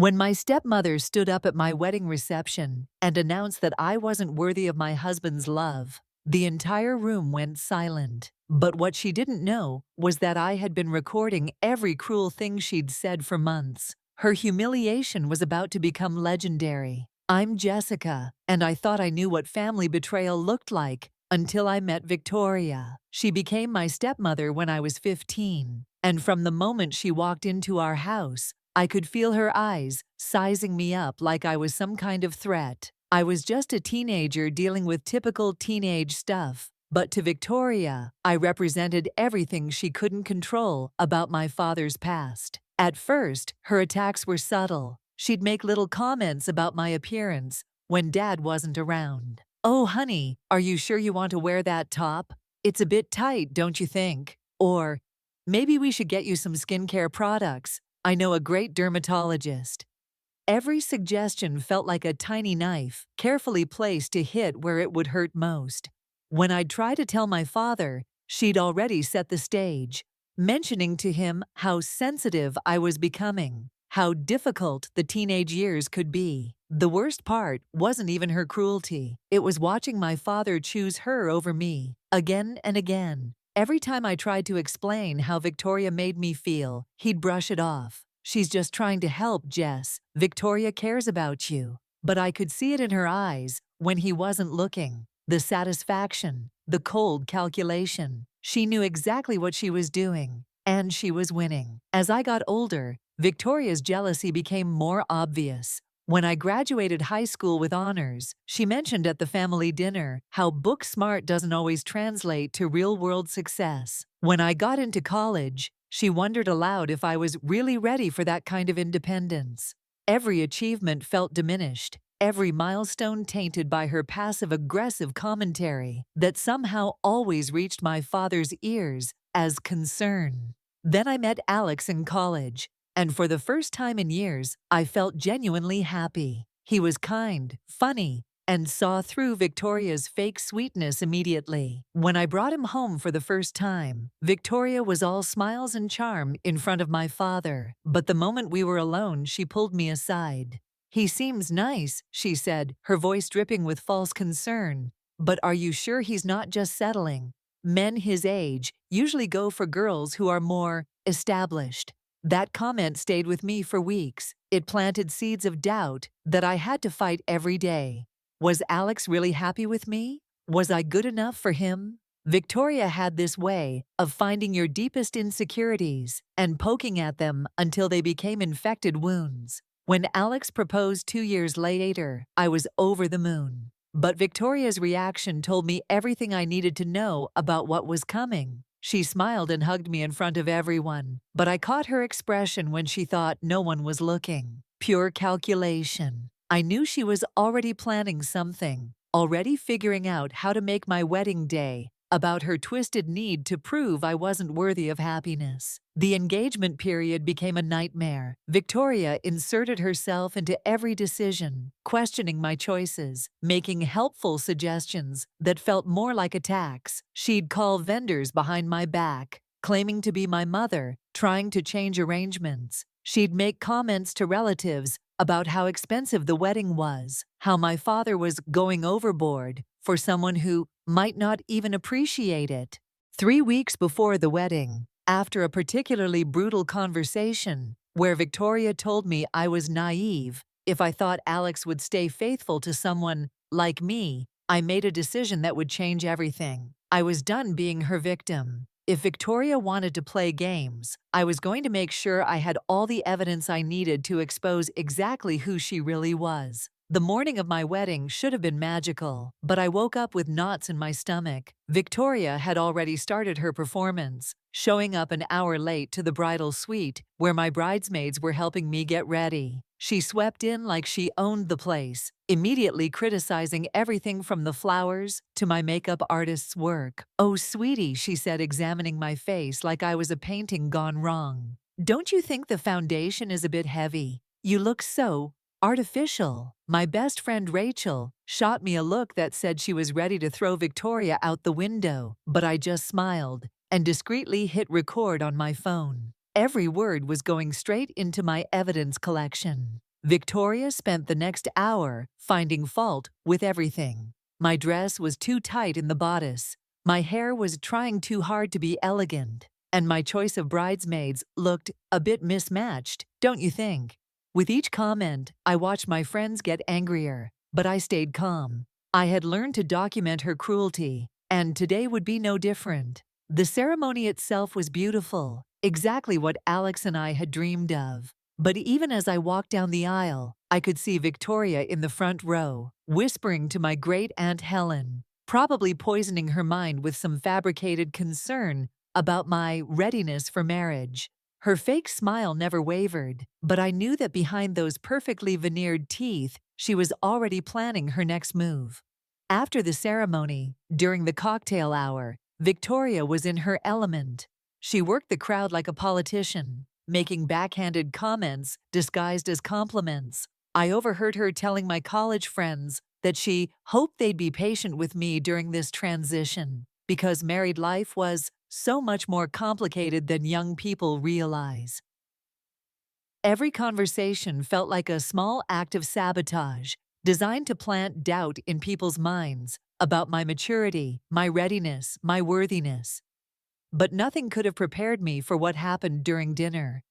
When my stepmother stood up at my wedding reception and announced that I wasn't worthy of my husband's love, the entire room went silent. But what she didn't know was that I had been recording every cruel thing she'd said for months. Her humiliation was about to become legendary. I'm Jessica, and I thought I knew what family betrayal looked like until I met Victoria. She became my stepmother when I was 15, and from the moment she walked into our house, I could feel her eyes sizing me up like I was some kind of threat. I was just a teenager dealing with typical teenage stuff, but to Victoria, I represented everything she couldn't control about my father's past. At first, her attacks were subtle. She'd make little comments about my appearance when Dad wasn't around. "Oh, honey, are you sure you want to wear that top? It's a bit tight, don't you think?" Or, "Maybe we should get you some skincare products. I know a great dermatologist." Every suggestion felt like a tiny knife, carefully placed to hit where it would hurt most. When I'd try to tell my father, she'd already set the stage, mentioning to him how sensitive I was becoming, how difficult the teenage years could be. The worst part wasn't even her cruelty. It was watching my father choose her over me, again and again. Every time I tried to explain how Victoria made me feel, he'd brush it off. "She's just trying to help, Jess. Victoria cares about you." But I could see it in her eyes when he wasn't looking. The satisfaction, the cold calculation. She knew exactly what she was doing, and she was winning. As I got older, Victoria's jealousy became more obvious. When I graduated high school with honors, she mentioned at the family dinner how book smart doesn't always translate to real-world success. When I got into college, she wondered aloud if I was really ready for that kind of independence. Every achievement felt diminished, every milestone tainted by her passive-aggressive commentary that somehow always reached my father's ears as concern. Then I met Alex in college, and for the first time in years, I felt genuinely happy. He was kind, funny, and saw through Victoria's fake sweetness immediately. When I brought him home for the first time, Victoria was all smiles and charm in front of my father. But the moment we were alone, she pulled me aside. "He seems nice," she said, her voice dripping with false concern. "But are you sure he's not just settling? Men his age usually go for girls who are more established." That comment stayed with me for weeks. It planted seeds of doubt that I had to fight every day. Was Alex really happy with me? Was I good enough for him? Victoria had this way of finding your deepest insecurities and poking at them until they became infected wounds. When Alex proposed 2 years later, I was over the moon. But Victoria's reaction told me everything I needed to know about what was coming. She smiled and hugged me in front of everyone, but I caught her expression when she thought no one was looking. Pure calculation. I knew she was already planning something, already figuring out how to make my wedding day about her twisted need to prove I wasn't worthy of happiness. The engagement period became a nightmare. Victoria inserted herself into every decision, questioning my choices, making helpful suggestions that felt more like attacks. She'd call vendors behind my back, claiming to be my mother, trying to change arrangements. She'd make comments to relatives about how expensive the wedding was, how my father was going overboard for someone who might not even appreciate it. 3 weeks before the wedding, after a particularly brutal conversation where Victoria told me I was naive if I thought Alex would stay faithful to someone like me, I made a decision that would change everything. I was done being her victim. If Victoria wanted to play games, I was going to make sure I had all the evidence I needed to expose exactly who she really was. The morning of my wedding should have been magical, but I woke up with knots in my stomach. Victoria had already started her performance, showing up an hour late to the bridal suite where my bridesmaids were helping me get ready. She swept in like she owned the place, immediately criticizing everything from the flowers to my makeup artist's work. "Oh, sweetie," she said, examining my face like I was a painting gone wrong. "Don't you think the foundation is a bit heavy? You look so artificial." My best friend Rachel shot me a look that said she was ready to throw Victoria out the window, but I just smiled and discreetly hit record on my phone. Every word was going straight into my evidence collection. Victoria spent the next hour finding fault with everything. My dress was too tight in the bodice, my hair was trying too hard to be elegant, and my choice of bridesmaids looked a bit mismatched, don't you think? With each comment, I watched my friends get angrier, but I stayed calm. I had learned to document her cruelty, and today would be no different. The ceremony itself was beautiful, exactly what Alex and I had dreamed of. But even as I walked down the aisle, I could see Victoria in the front row, whispering to my great Aunt Helen, probably poisoning her mind with some fabricated concern about my readiness for marriage. Her fake smile never wavered, but I knew that behind those perfectly veneered teeth, she was already planning her next move. After the ceremony, during the cocktail hour, Victoria was in her element. She worked the crowd like a politician, making backhanded comments disguised as compliments. I overheard her telling my college friends that she hoped they'd be patient with me during this transition, because married life was so much more complicated than young people realize. Every conversation felt like a small act of sabotage, designed to plant doubt in people's minds about my maturity, my readiness, my worthiness. But nothing could have prepared me for what happened during dinner.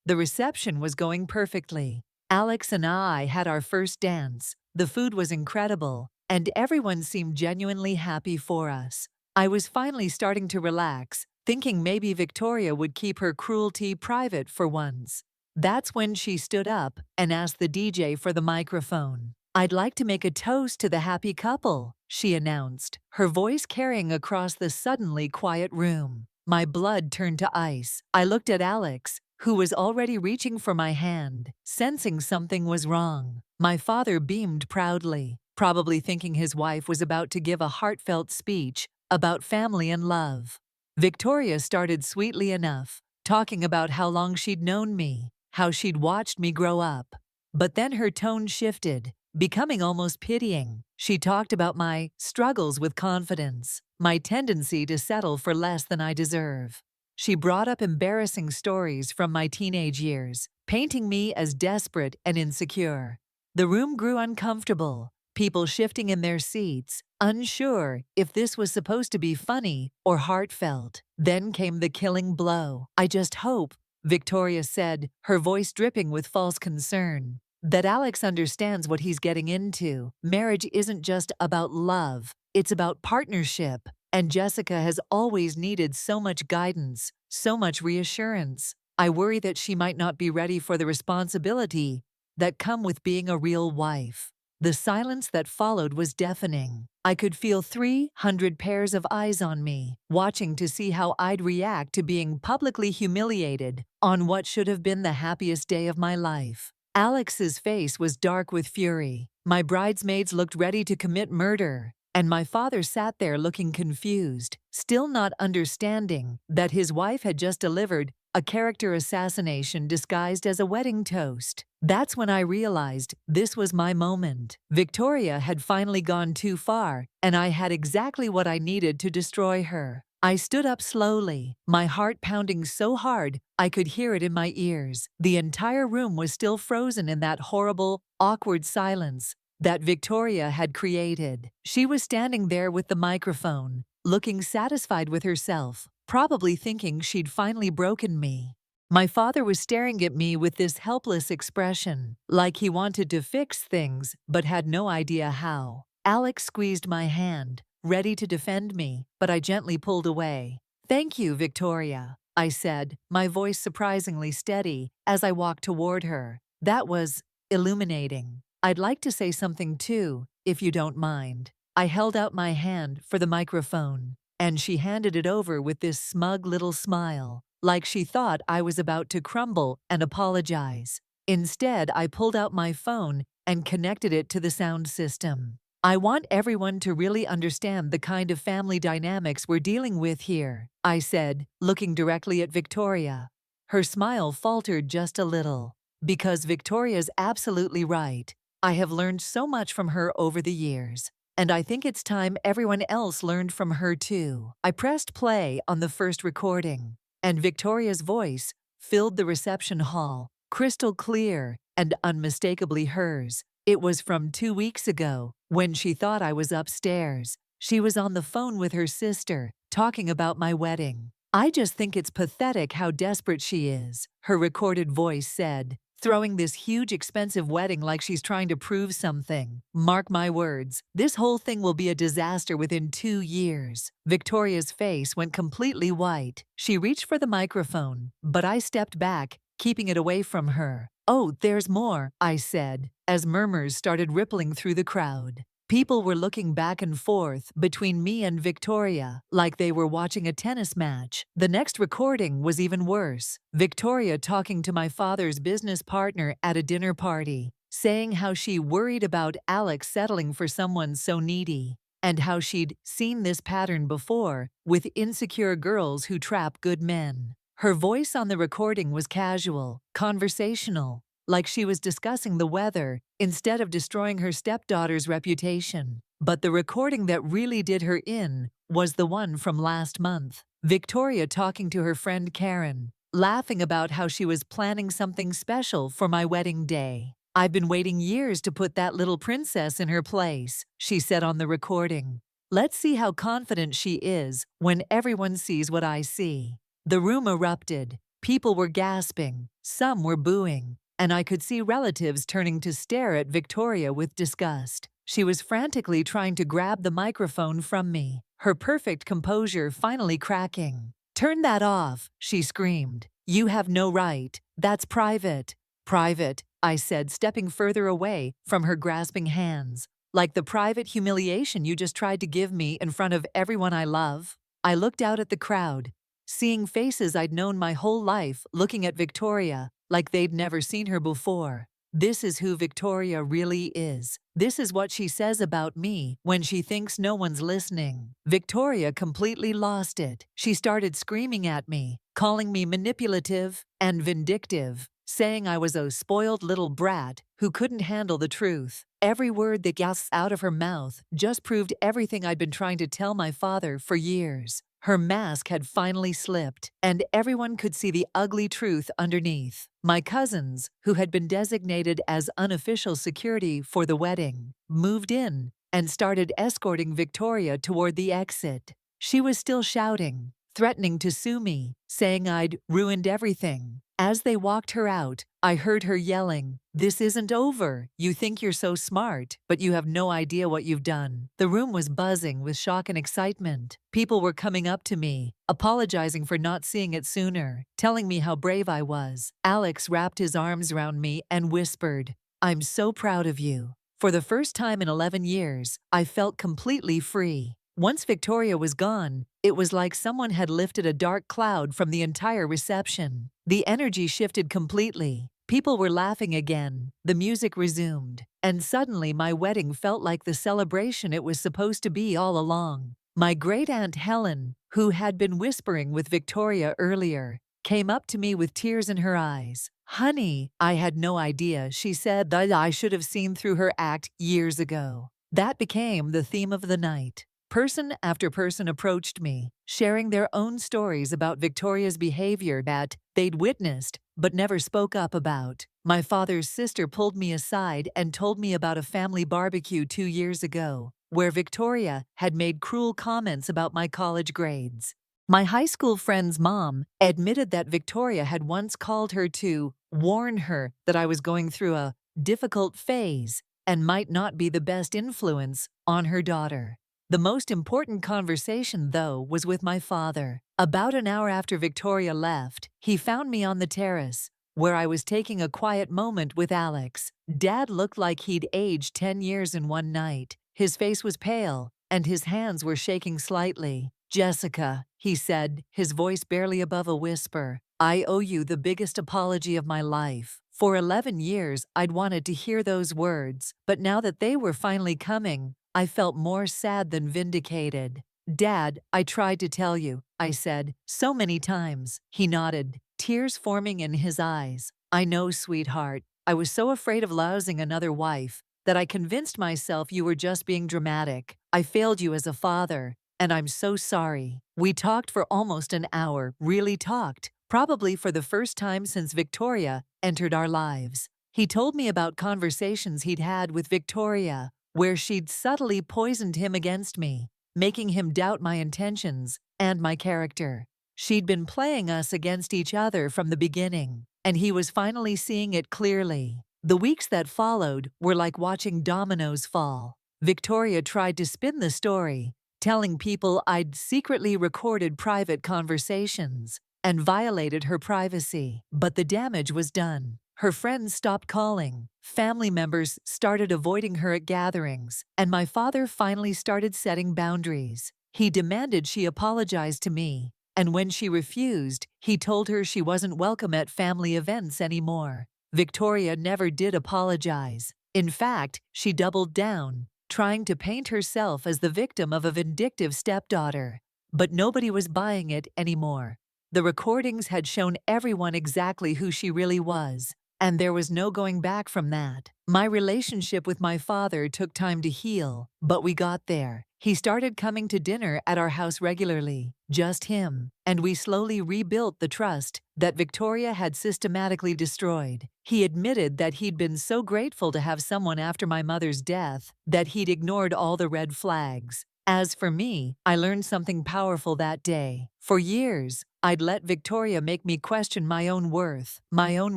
The reception was going perfectly. Alex and I had our first dance, the food was incredible, and everyone seemed genuinely happy for us. I was finally starting to relax, thinking maybe Victoria would keep her cruelty private for once. That's when she stood up and asked the DJ for the microphone. "I'd like to make a toast to the happy couple," she announced, her voice carrying across the suddenly quiet room. My blood turned to ice. I looked at Alex, who was already reaching for my hand, sensing something was wrong. My father beamed proudly, probably thinking his wife was about to give a heartfelt speech about family and love. Victoria started sweetly enough, talking about how long she'd known me, how she'd watched me grow up. But then her tone shifted, becoming almost pitying. She talked about my struggles with confidence, my tendency to settle for less than I deserve. She brought up embarrassing stories from my teenage years, painting me as desperate and insecure. The room grew uncomfortable, people shifting in their seats, unsure if this was supposed to be funny or heartfelt. Then came the killing blow. "I just hope," Victoria said, her voice dripping with false concern, "that Alex understands what he's getting into. Marriage isn't just about love, it's about partnership. And Jessica has always needed so much guidance, so much reassurance. I worry that she might not be ready for the responsibility that come with being a real wife." The silence that followed was deafening. I could feel 300 pairs of eyes on me, watching to see how I'd react to being publicly humiliated on what should have been the happiest day of my life. Alex's face was dark with fury. My bridesmaids looked ready to commit murder, and my father sat there looking confused, still not understanding that his wife had just delivered a character assassination disguised as a wedding toast. That's when I realized this was my moment. Victoria had finally gone too far, and I had exactly what I needed to destroy her. I stood up slowly, my heart pounding so hard I could hear it in my ears. The entire room was still frozen in that horrible, awkward silence that Victoria had created. She was standing there with the microphone, looking satisfied with herself, probably thinking she'd finally broken me. My father was staring at me with this helpless expression, like he wanted to fix things but had no idea how. Alex squeezed my hand, ready to defend me, but I gently pulled away. "Thank you, Victoria," I said, my voice surprisingly steady as I walked toward her. "That was illuminating. I'd like to say something too, if you don't mind." I held out my hand for the microphone, and she handed it over with this smug little smile, like she thought I was about to crumble and apologize. Instead, I pulled out my phone and connected it to the sound system. "I want everyone to really understand the kind of family dynamics we're dealing with here," I said, looking directly at Victoria. Her smile faltered just a little. "Because Victoria's absolutely right. I have learned so much from her over the years, and I think it's time everyone else learned from her too." I pressed play on the first recording, and Victoria's voice filled the reception hall, crystal clear, and unmistakably hers. It was from 2 weeks ago, when she thought I was upstairs. She was on the phone with her sister, talking about my wedding. I just think it's pathetic how desperate she is, her recorded voice said, throwing this huge expensive wedding like she's trying to prove something. Mark my words, this whole thing will be a disaster within 2 years. Victoria's face went completely white. She reached for the microphone, but I stepped back, keeping it away from her. "Oh, there's more," I said, as murmurs started rippling through the crowd. People were looking back and forth between me and Victoria, like they were watching a tennis match. The next recording was even worse. Victoria talking to my father's business partner at a dinner party, saying how she worried about Alex settling for someone so needy, and how she'd seen this pattern before with insecure girls who trap good men. Her voice on the recording was casual, conversational, like she was discussing the weather instead of destroying her stepdaughter's reputation. But the recording that really did her in was the one from last month. Victoria talking to her friend Karen, laughing about how she was planning something special for my wedding day. "I've been waiting years to put that little princess in her place," she said on the recording. "Let's see how confident she is when everyone sees what I see." The room erupted. People were gasping, some were booing, and I could see relatives turning to stare at Victoria with disgust. She was frantically trying to grab the microphone from me, her perfect composure finally cracking. "Turn that off," she screamed. "You have no right. That's private." "Private," I said, stepping further away from her grasping hands. "Like the private humiliation you just tried to give me in front of everyone I love?" I looked out at the crowd, seeing faces I'd known my whole life looking at Victoria like they'd never seen her before. This is who Victoria really is. This is what she says about me when she thinks no one's listening. Victoria completely lost it. She started screaming at me, calling me manipulative and vindictive, saying I was a spoiled little brat who couldn't handle the truth. Every word that gasped out of her mouth just proved everything I'd been trying to tell my father for years. Her mask had finally slipped, and everyone could see the ugly truth underneath. My cousins, who had been designated as unofficial security for the wedding, moved in and started escorting Victoria toward the exit. She was still shouting, threatening to sue me, saying I'd ruined everything. As they walked her out, I heard her yelling, "This isn't over. You think you're so smart, but you have no idea what you've done." The room was buzzing with shock and excitement. People were coming up to me, apologizing for not seeing it sooner, telling me how brave I was. Alex wrapped his arms around me and whispered, "I'm so proud of you." For the first time in 11 years, I felt completely free. Once Victoria was gone, it was like someone had lifted a dark cloud from the entire reception. The energy shifted completely. People were laughing again, the music resumed, and suddenly my wedding felt like the celebration it was supposed to be all along. My great-aunt Helen, who had been whispering with Victoria earlier, came up to me with tears in her eyes. "Honey," I had no idea, she said, that I should have seen through her act years ago. That became the theme of the night. Person after person approached me, sharing their own stories about Victoria's behavior that they'd witnessed but never spoke up about. My father's sister pulled me aside and told me about a family barbecue 2 years ago, where Victoria had made cruel comments about my college grades. My high school friend's mom admitted that Victoria had once called her to warn her that I was going through a difficult phase and might not be the best influence on her daughter. The most important conversation, though, was with my father. About an hour after Victoria left, he found me on the terrace, where I was taking a quiet moment with Alex. Dad looked like he'd aged 10 years in one night. His face was pale, and his hands were shaking slightly. "Jessica," he said, his voice barely above a whisper, "I owe you the biggest apology of my life." For 11 years, I'd wanted to hear those words, but now that they were finally coming, I felt more sad than vindicated. "Dad, I tried to tell you," I said, "so many times." He nodded, tears forming in his eyes. "I know, sweetheart. I was so afraid of losing another wife that I convinced myself you were just being dramatic. I failed you as a father, and I'm so sorry." We talked for almost an hour, really talked, probably for the first time since Victoria entered our lives. He told me about conversations he'd had with Victoria, where she'd subtly poisoned him against me, making him doubt my intentions and my character. She'd been playing us against each other from the beginning, and he was finally seeing it clearly. The weeks that followed were like watching dominoes fall. Victoria tried to spin the story, telling people I'd secretly recorded private conversations and violated her privacy. But the damage was done. Her friends stopped calling, family members started avoiding her at gatherings, and my father finally started setting boundaries. He demanded she apologize to me, and when she refused, he told her she wasn't welcome at family events anymore. Victoria never did apologize. In fact, she doubled down, trying to paint herself as the victim of a vindictive stepdaughter. But nobody was buying it anymore. The recordings had shown everyone exactly who she really was, and there was no going back from that. My relationship with my father took time to heal, but we got there. He started coming to dinner at our house regularly, just him, and we slowly rebuilt the trust that Victoria had systematically destroyed. He admitted that he'd been so grateful to have someone after my mother's death that he'd ignored all the red flags. As for me, I learned something powerful that day. For years, I'd let Victoria make me question my own worth, my own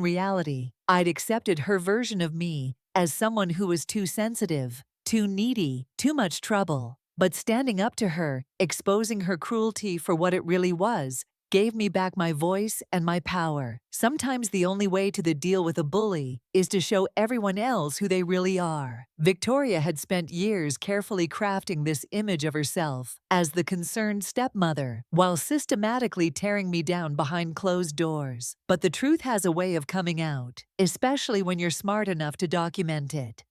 reality. I'd accepted her version of me as someone who was too sensitive, too needy, too much trouble. But standing up to her, exposing her cruelty for what it really was, gave me back my voice and my power. Sometimes the only way to deal with a bully is to show everyone else who they really are. Victoria had spent years carefully crafting this image of herself as the concerned stepmother, while systematically tearing me down behind closed doors. But the truth has a way of coming out, especially when you're smart enough to document it.